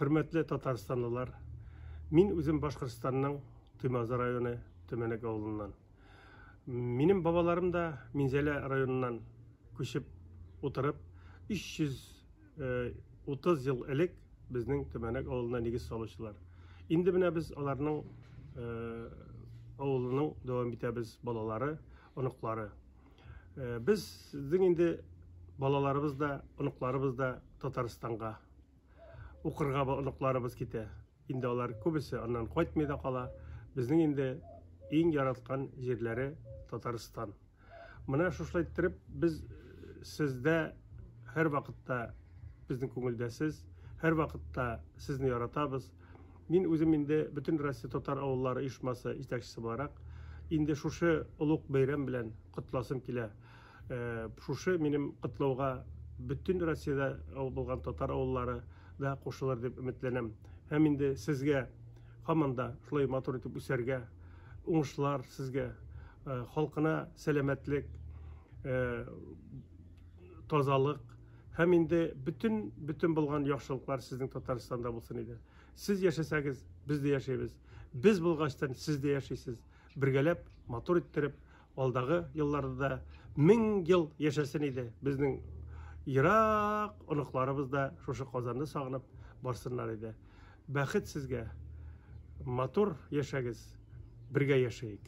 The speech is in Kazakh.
Hürmetli Tatarstanlılar, min özüm Başkırstanның Tuymazı rayonu Tömenek avылынан. Benim babalarım da Minzele rayonundan köşüp oturup 330 yıl elek bizning Tömenek avılına negiz salıştılar. Indi bine biz onlarның avılının devam etebіз balaları, onuqları. Bizдің indi balalarımız da, onuqlarımız da Tatarstanға Uqırға onuqlarımız kete. Indi olar көбісі ondan қайтмайда қала. Bizning indi ең yaratқан жерлері Tataristan. Мына шушылай тұрып, biz sizdə her vaqtda bizning көңілдәсіз, her vaqtda sizni yaratабыз. Мен өзім indi bütün Россия Татар авыллары uyushmасы жетекчisi olarak indi шушы ұлық бәйрәм белән құтласым килә. Шушы минем құтлауға bütün Россияда булган татар авыллары да кушылыр дип өметләнәм. Һәм инде сезгә һаманда шулай матур итеп үсәргә, уңышлар сезгә, халкына сәламәтлек, тазалык һәм инде bütün булган яхшылыклар сезнең Татарстанда булсын иде. Сез яшәсәгез, без дә яшәйбез. Без булгачтан сез дә яшәйсез. Бергәләп, матур иттереп, алдагы елларда 1000 ел яшәсен иде. Безнең Irak onuqlarımız da şoşu Kazan'da sağınıp barsınlar idi. Бәхет сезгә, матур яшәгез, бергә яшәйек.